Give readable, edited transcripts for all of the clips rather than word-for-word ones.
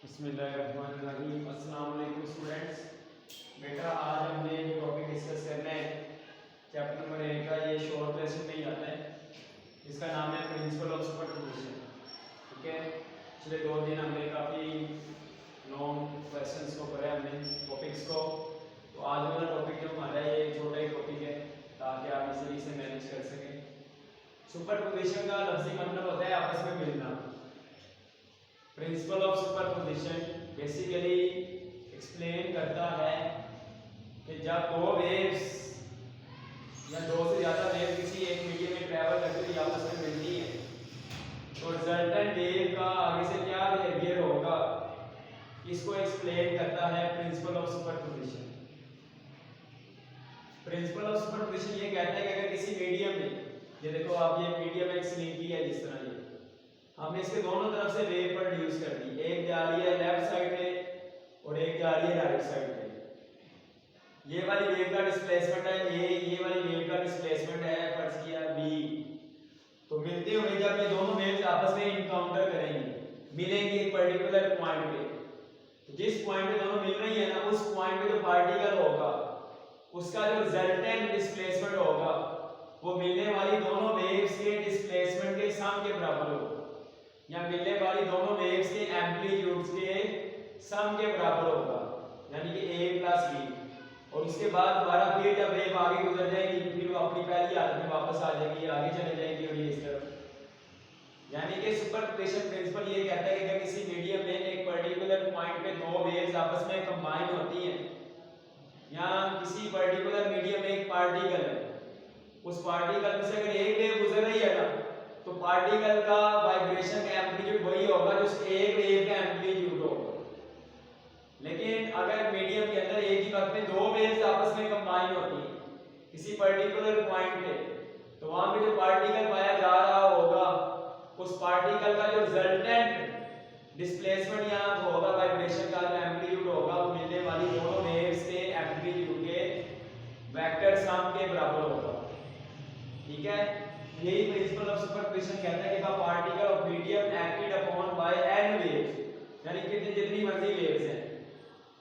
बिस्मिल्लाहिर्रहमानिर्रहीम। अस्सलाम वालेकुम स्टूडेंट्स। बेटा आज हमने एक टॉपिक डिस्कस करना है चैप्टर नंबर 1 का। ये शॉर्ट लेसन में ही आता है। इसका नाम है प्रिंसिपल ऑफ सुपरपोजिशन। ठीक है, पिछले 2 दिन हमने काफ़ी लॉन्ग क्वेश्चंस को पढ़ा, हमने टॉपिक्स को। तो आज वाला टॉपिक जो हमारा ये छोटा ही टॉपिक है ताकि आप इजीली से मैनेज कर सकें। सुपरपोजिशन का लफ्ज़ी मतलब होता है आपस में मिलना। Principle of superposition basically explain करता है कि जब 2 वेव्स या 2 से ज़्यादा वेव किसी एक मीडियम में ट्रैवल करती हुई आपस में मिलती है तो रिजल्टेंट वेव का आगे से क्या बिहेवियर होगा, इसको एक्सप्लेन करता है principle of superposition. Principle of superposition ये कहता है कि अगर किसी मीडियम में, ये देखो आप, ये मीडियम एक स्लिंकी है, जिस तरह ये हमने इसके दोनों तरफ से वेव प्रोड्यूस कर दी। एक जा रही है लेफ्ट साइड में और एक जा रही है राइट साइड में। ये वाली वेव का डिस्प्लेसमेंट है ए, ये वाली वेव का डिस्प्लेसमेंट है फर्ज किया बी। तो मिलते हुए जब ये दोनों वेव्स आपस में इनकाउंटर करेंगी, मिलेंगी एक पर्टिकुलर पॉइंट पे, तो जिस पॉइंट पे दोनों मिल रही है ना, उस पॉइंट पे जो पार्टिकल होगा उसका जो रिजल्टेंट डिस्प्लेसमेंट होगा वो मिलने वाली दोनों वेव्स के डिस्प्लेसमेंट के सम के बराबर होगा, या मिलने वाली दोनों वेव्स के एम्पलीट्यूड्स के सम के बराबर होगा, यानी कि a प्लस b। और इसके बाद दोबारा फिर जब वेव आगे गुजर जाएगी फिर वो अपनी पहली हालत में वापस आ जाएगी, आगे चले जाएगी और ये इस तरफ। यानी कि सुपरपोजिशन प्रिंसिपल ये कहता है कि अगर किसी मीडियम में एक पर्टिकुलर पॉइंट पे 2 वेव्स आपस में कंबाइन होती हैं, या किसी पर्टिकुलर मीडियम में एक पार्टिकल है, उस पार्टिकल में से अगर एक वेव गुजर रही है ना, तो पार्टिकल का वाइब्रेशन का एम्पलीट्यूड वही होगा जो एक वेव का एम्पलीट्यूड होगा। लेकिन अगर मीडियम के अंदर एक ही वक्त में 2 वेव्स आपस में कंबाइन होती हैं किसी पर्टिकुलर पॉइंट पे, तो वहां पे जो पार्टिकल पाया जा रहा होगा उस पार्टिकल का जो रिजल्टेंट डिस्प्लेसमेंट या होगा, वाइब्रेशन का जो एम्पलीट्यूड होगा, वो मिलने वाली दोनों वेव्स के एम्पलीट्यूड के वेक्टर सम के बराबर होगा। ठीक है, यही प्रिंसिपल ऑफ सुपरपोजिशन कहता है कि the particle of medium acted upon by n waves, यानी कि जितनी मर्जी वेव्स हैं,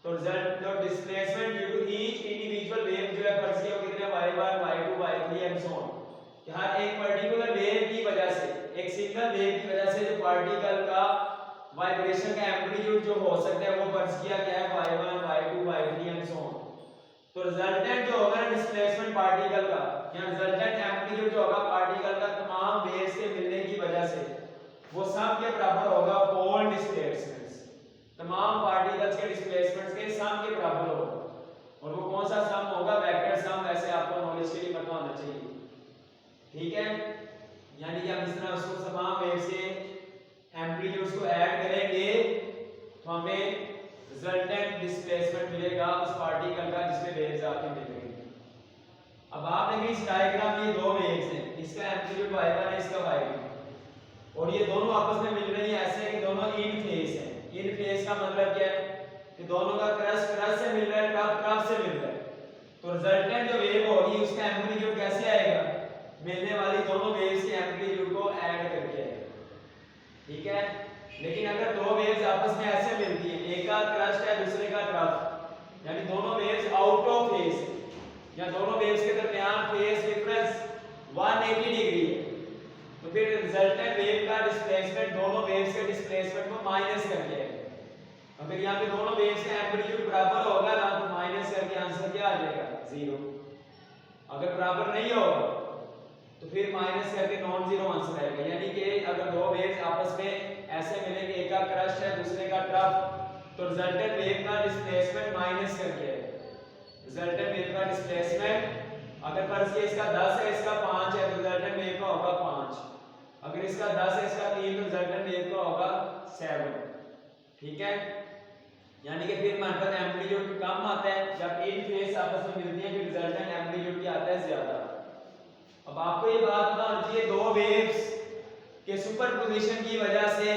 तो रिजल्ट जो displacement due to each individual wave जो है फर्ज किया कितने y1 y2 y3 and so on, कि हर एक पर्टिकुलर वेव की वजह से, एक सिंगल वेव की वजह से जो पार्टिकल का वाइब्रेशन का एम्पलीट्यूड जो हो सकता है वो फर्ज किया गया है y1 y2 y3 and so on. तो रिजल्टेंट जो होगा डिस्प्लेसमेंट पार्टिकल का या रिजल्टेंट एम्पलीट्यूड जो होगा पार्टिकल का तमाम वेव्स के मिलने की वजह से वो सम के बराबर होगा ऑल डिस्प्लेसमेंट्स, तमाम पार्टिकल्स के डिस्प्लेसमेंट्स के सम के बराबर होगा। और वो कौन सा सम होगा? Vector sum. वैसे आपको नॉलेज के लिए पता होना चाहिए। ठीक है, यानी कि हम इस तरह उसको तमाम वेव्स के एम्पलीट्यूड्स को ऐड करेंगे तो हमें रिजल्टेंट डिस्प्लेसमेंट मिलेगा उस पार्टिकल का जिसमें वेव्स आके मिल रही हैं। अब आप देखिए इस डायग्राम में 2 वेव्स हैं, इसका एम्पलीट्यूड y1 है, इसका y2, और ये दोनों आपस में मिल रही हैं ऐसे कि दोनों इन फेज हैं। इन फेज का मतलब क्या है कि दोनों का क्रस्ट क्रस्ट से मिल रहा है, ट्रफ ट्रफ से मिल रहा है। तो रिजल्टेंट जो वेव होगी उसका एम्पलीट्यूड कैसे आएगा? मिलने वाली दोनों वेव्स के एम्पलीट्यूड को ऐड करके आएगा। ठीक है, लेकिन अगर 2 वेव्स आपस में ऐसे मिलती हैं, एक का क्रस्ट है दूसरे का ट्रफ, यानी दोनों वेव्स आउट ऑफ फेज या दोनों वेव्स के दरमियान फेज डिफरेंस 180 डिग्री है, तो फिर रिजल्टेंट वेव का डिस्प्लेसमेंट दोनों वेव्स के डिस्प्लेसमेंट को माइनस कर दिया है। अगर यहाँ पे दोनों वेव्स का एम्पलीट्यूड बराबर होगा ना, तो माइनस करके आंसर क्या आ जाएगा? 0। अगर बराबर नहीं होगा तो फिर माइनस करके नॉन जीरो आंसर आएगा। यानी कि अगर 2 वेव्स आपस में ऐसे मिलेंगे, एक का क्रस्ट है दूसरे का ट्रफ, तो रिजल्टेंट वेव का डिस्प्लेसमेंट माइनस करके रिजल्टेंट वेव का डिस्प्लेसमेंट, अगर फर्ज किया इसका 10 है इसका 5 है तो रिजल्टेंट वेव का होगा 5, अगर इसका 10 है इसका 3 तो रिजल्टेंट वेव का होगा 7। ठीक है, यानी कि फिर हमारे पास एम्पलीट्यूड कम आता है जब इन फेज आपस में मिलती है, फिर रिजल्टेंट एम्पलीट्यूड क्या आता है? ज्यादा। अब आपको ये बात पता होनी चाहिए 2 वेव्स के सुपरपोजिशन की वजह से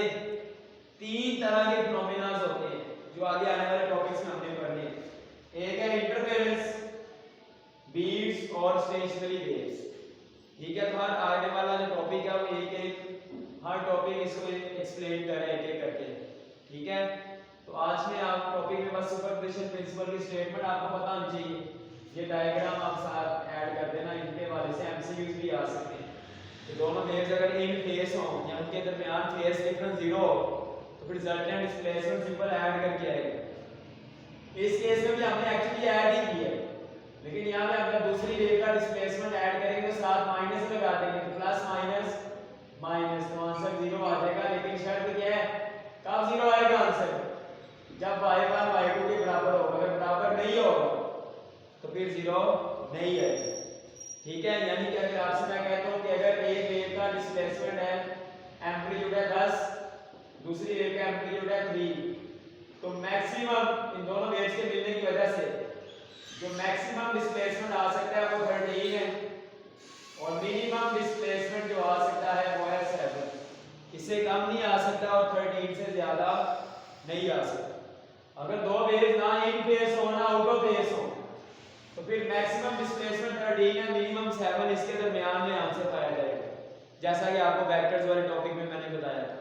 3 तरह के फिनोमेना होते हैं जो आगे आने वाले टॉपिक्स में हमने पढ़ने हैं। एक है इंटरफेरेंस, बीट्स और स्टेशनरी वेव्स। ठीक है, तो हर आने वाला जो टॉपिक है वो एक एक हर टॉपिक इसको एक्सप्लेन कर रहे हैं एक एक करके। ठीक है, प्रिंसिपल की स्टेटमेंट आपको पता होनी चाहिए। ये डायग्राम आप साथ ऐड कर देना, इनके हवाले से एमसीक्यूज भी आ सकते हैं कि दोनों वेव्स अगर इन फेस हो या उनके दरमियान फेस डिफरेंस 0 हो तो फिर रिजल्टेंट डिस्प्लेसमेंट सिंपल ऐड करके आएगा। इस केस में भी हमने एक्चुअली ऐड ही किया है, लेकिन यहाँ पे अगर दूसरी वेव का डिस्प्लेसमेंट ऐड करेंगे तो साथ माइनस लगा देंगे तो प्लस माइनस माइनस तो आंसर 0 आ जाएगा। लेकिन शर्त क्या है, कब 0 आएगा आंसर, जब y1 y2 के बराबर होगा। अगर बराबर नहीं होगा तो फिर 0 नहीं आएगा। ठीक है, यानी कि अगर आपसे मैं कहता हूं कि अगर एक वेव का डिस्प्लेसमेंट है एम्पलीट्यूड है 10, दूसरी वेव का एम्पलीट्यूड है 3, तो मैक्सिमम इन दोनों वेव्स के मिलने की वजह से जो मैक्सिमम डिस्प्लेसमेंट आ सकता है वो 13 है और मिनिमम डिस्प्लेसमेंट जो आ सकता है वो है 7। इससे कम नहीं आ सकता और 13 से ज्यादा नहीं आ सकता। अगर दो वेव्स ना इन फेस हो ना आउट ऑफ फेस हो तो फिर मैक्सिमम डिस्प्लेसमेंट 13 है, मिनिमम 7, इसके दरमियान में आंसर पाया जाएगा, जैसा कि आपको वेक्टर्स वाले टॉपिक में मैंने बताया था।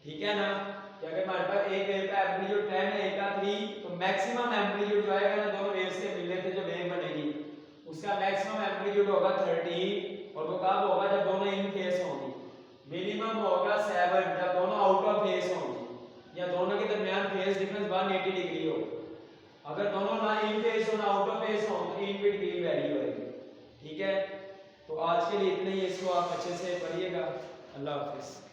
ठीक है ना, कि अगर हमारे पास एक वेव का एम्पलीट्यूड 10 है, एक का 3, तो मैक्सिमम एम्पलीट्यूड जो आएगा ना दोनों वेव्स के मिलने से जो वेव बनेगी उसका मैक्सिमम एम्पलीट्यूड होगा 13 और वो कब होगा, जब दोनों इन फेस होंगी। मिनिमम होगा 7 जब दोनों आउट ऑफ फेस होंगी या दोनों के दरमियान फेस डिफरेंस 180 डिग्री हो। अगर दोनों ना इन फेस हो ना आउट ऑफ फेस हो तो इन बिटवीन वैल्यू आएगी। ठीक है, तो आज के लिए इतना ही, इसको आप अच्छे से पढ़िएगा। अल्लाह हाफिज़।